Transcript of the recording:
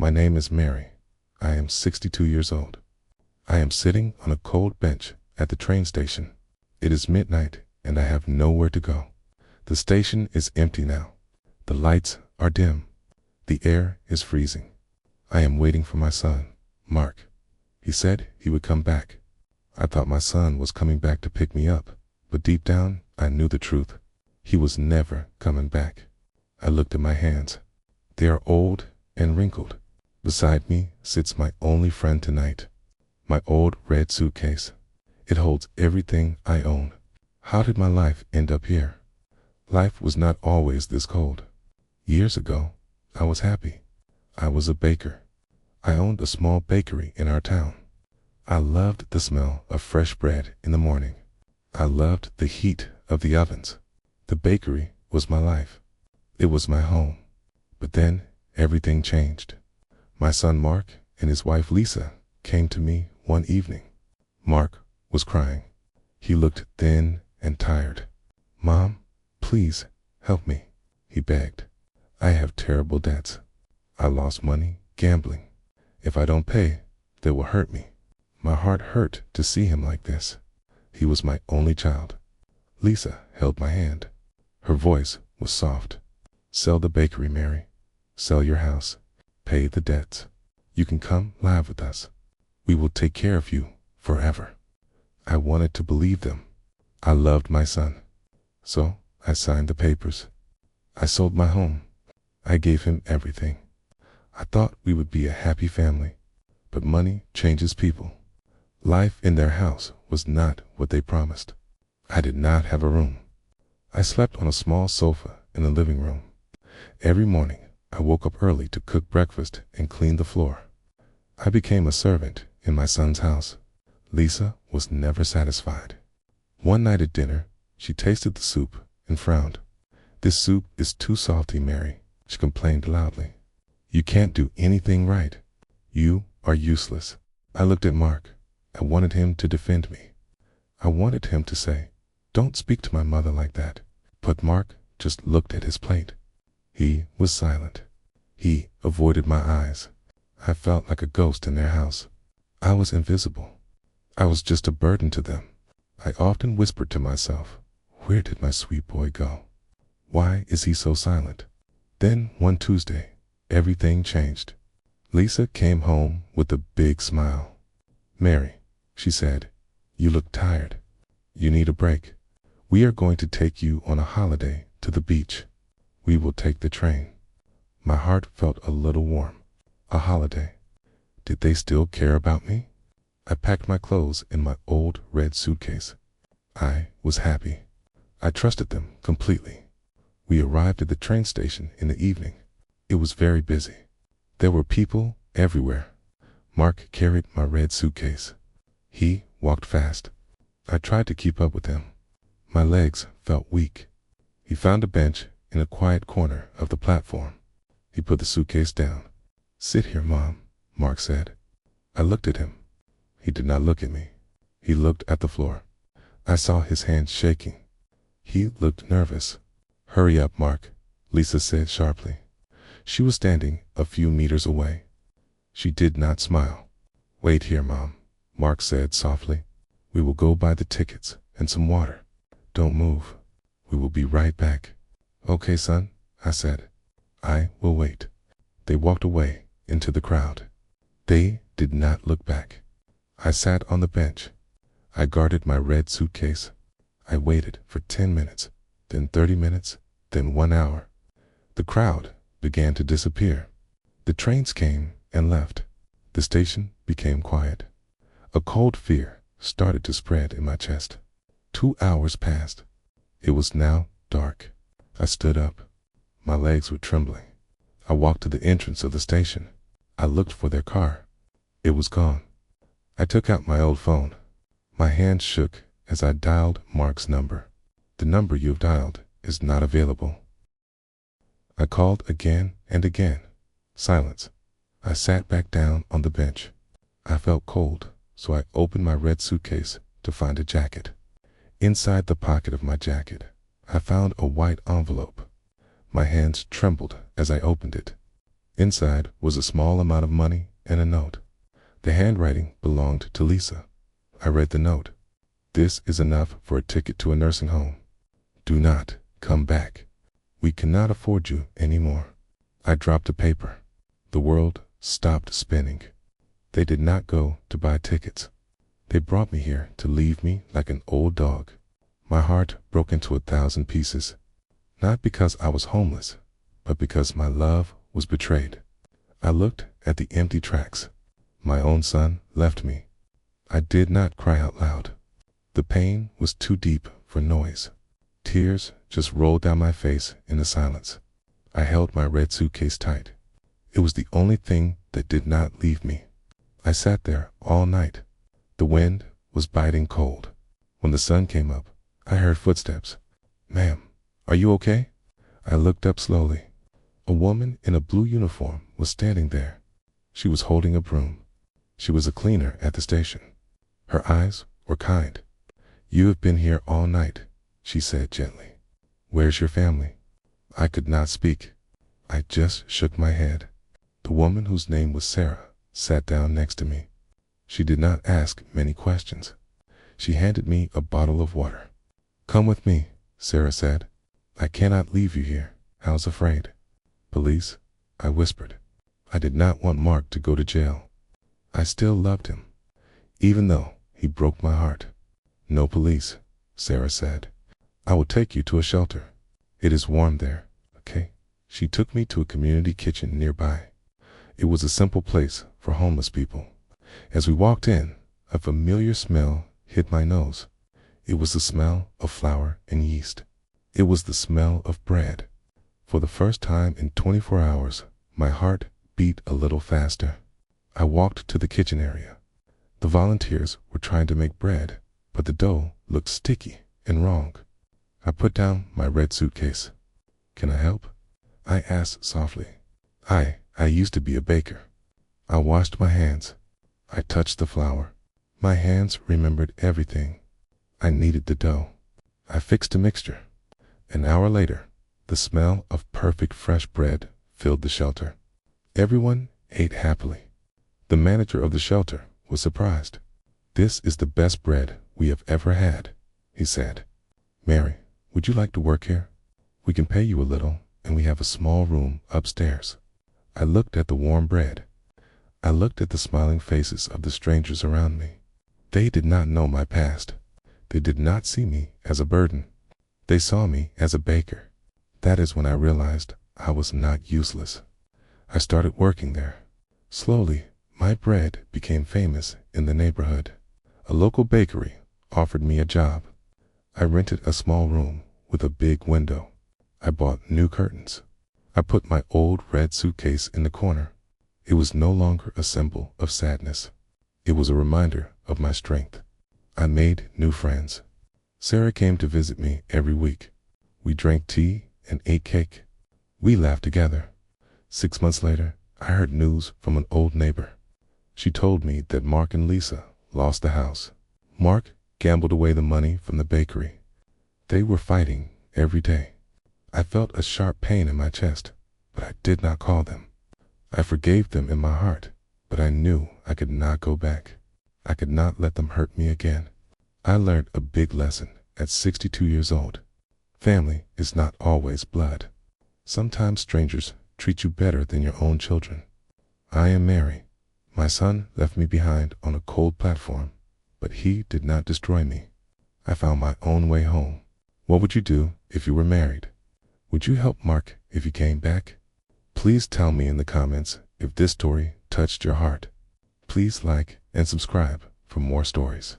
My name is Mary. I am 62 years old. I am sitting on a cold bench at the train station. It is midnight and I have nowhere to go. The station is empty now. The lights are dim. The air is freezing. I am waiting for my son, Mark. He said he would come back. I thought my son was coming back to pick me up, but deep down I knew the truth. He was never coming back. I looked at my hands. They are old and wrinkled. Beside me sits my only friend tonight, my old red suitcase. It holds everything I own. How did my life end up here? Life was not always this cold. Years ago, I was happy. I was a baker. I owned a small bakery in our town. I loved the smell of fresh bread in the morning. I loved the heat of the ovens. The bakery was my life. It was my home. But then everything changed. My son Mark and his wife Lisa came to me one evening. Mark was crying. He looked thin and tired. "Mom, please help me," he begged. "I have terrible debts. I lost money gambling. If I don't pay, they will hurt me." My heart hurt to see him like this. He was my only child. Lisa held my hand. Her voice was soft. "Sell the bakery, Mary. Sell your house. Pay the debts. You can come live with us. We will take care of you forever." I wanted to believe them. I loved my son. So I signed the papers. I sold my home. I gave him everything. I thought we would be a happy family. But money changes people. Life in their house was not what they promised. I did not have a room. I slept on a small sofa in the living room. Every morning, I woke up early to cook breakfast and clean the floor. I became a servant in my son's house. Lisa was never satisfied. One night at dinner, she tasted the soup and frowned. "This soup is too salty, Mary," she complained loudly. "You can't do anything right. You are useless." I looked at Mark. I wanted him to defend me. I wanted him to say, "Don't speak to my mother like that." But Mark just looked at his plate. He was silent. He avoided my eyes. I felt like a ghost in their house. I was invisible. I was just a burden to them. I often whispered to myself, "Where did my sweet boy go? Why is he so silent?" Then one Tuesday, everything changed. Lisa came home with a big smile. "Mary," she said, "you look tired. You need a break. We are going to take you on a holiday to the beach. We will take the train." My heart felt a little warm. A holiday. Did they still care about me? I packed my clothes in my old red suitcase. I was happy. I trusted them completely. We arrived at the train station in the evening. It was very busy. There were people everywhere. Mark carried my red suitcase. He walked fast. I tried to keep up with him. My legs felt weak. He found a bench in a quiet corner of the platform. He put the suitcase down. "Sit here, Mom," Mark said. I looked at him. He did not look at me. He looked at the floor. I saw his hands shaking. He looked nervous. "Hurry up, Mark," Lisa said sharply. She was standing a few meters away. She did not smile. "Wait here, Mom," Mark said softly. "We will go buy the tickets and some water. Don't move. We will be right back." "Okay, son," I said. "I will wait." They walked away into the crowd. They did not look back. I sat on the bench. I guarded my red suitcase. I waited for 10 minutes, then 30 minutes, then 1 hour. The crowd began to disappear. The trains came and left. The station became quiet. A cold fear started to spread in my chest. 2 hours passed. It was now dark. I stood up. My legs were trembling. I walked to the entrance of the station. I looked for their car. It was gone. I took out my old phone. My hand shook as I dialed Mark's number. "The number you have dialed is not available." I called again and again. Silence. I sat back down on the bench. I felt cold, so I opened my red suitcase to find a jacket. Inside the pocket of my jacket, I found a white envelope. My hands trembled as I opened it. Inside was a small amount of money and a note. The handwriting belonged to Lisa. I read the note. This is enough for a ticket to a nursing home. Do not come back. We cannot afford you anymore. I dropped the paper. The world stopped spinning. They did not go to buy tickets. They brought me here to leave me like an old dog. My heart broke into 1,000 pieces, not because I was homeless, but because my love was betrayed. I looked at the empty tracks. My own son left me. I did not cry out loud. The pain was too deep for noise. Tears just rolled down my face in the silence. I held my red suitcase tight. It was the only thing that did not leave me. I sat there all night. The wind was biting cold. When the sun came up, I heard footsteps. "Ma'am, are you okay?" I looked up slowly. A woman in a blue uniform was standing there. She was holding a broom. She was a cleaner at the station. Her eyes were kind. "You have been here all night," she said gently. "Where's your family?" I could not speak. I just shook my head. The woman, whose name was Sarah, sat down next to me. She did not ask many questions. She handed me a bottle of water. "Come with me," Sarah said. "I cannot leave you here. I was afraid." "Police?" I whispered. I did not want Mark to go to jail. I still loved him, even though he broke my heart. "No police," Sarah said. "I will take you to a shelter. It is warm there, okay?" She took me to a community kitchen nearby. It was a simple place for homeless people. As we walked in, a familiar smell hit my nose. It was the smell of flour and yeast. It was the smell of bread. For the first time in 24 hours, my heart beat a little faster. I walked to the kitchen area. The volunteers were trying to make bread, but the dough looked sticky and wrong. I put down my red suitcase. "Can I help?" I asked softly. I used to be a baker." I washed my hands. I touched the flour. My hands remembered everything. I kneaded the dough. I fixed a mixture. An hour later, the smell of perfect fresh bread filled the shelter. Everyone ate happily. The manager of the shelter was surprised. "This is the best bread we have ever had," he said. "Mary, would you like to work here? We can pay you a little, and we have a small room upstairs." I looked at the warm bread. I looked at the smiling faces of the strangers around me. They did not know my past. They did not see me as a burden. They saw me as a baker. That is when I realized I was not useless. I started working there. Slowly, my bread became famous in the neighborhood. A local bakery offered me a job. I rented a small room with a big window. I bought new curtains. I put my old red suitcase in the corner. It was no longer a symbol of sadness. It was a reminder of my strength. I made new friends. Sarah came to visit me every week. We drank tea and ate cake. We laughed together. 6 months later, I heard news from an old neighbor. She told me that Mark and Lisa lost the house. Mark gambled away the money from the bakery. They were fighting every day. I felt a sharp pain in my chest, but I did not call them. I forgave them in my heart, but I knew I could not go back. I could not let them hurt me again. I learned a big lesson at 62 years old. Family is not always blood. Sometimes strangers treat you better than your own children. I am Mary. My son left me behind on a cold platform, but he did not destroy me. I found my own way home. What would you do if you were married? Would you help Mark if he came back? Please tell me in the comments if this story touched your heart. Please like and subscribe for more stories.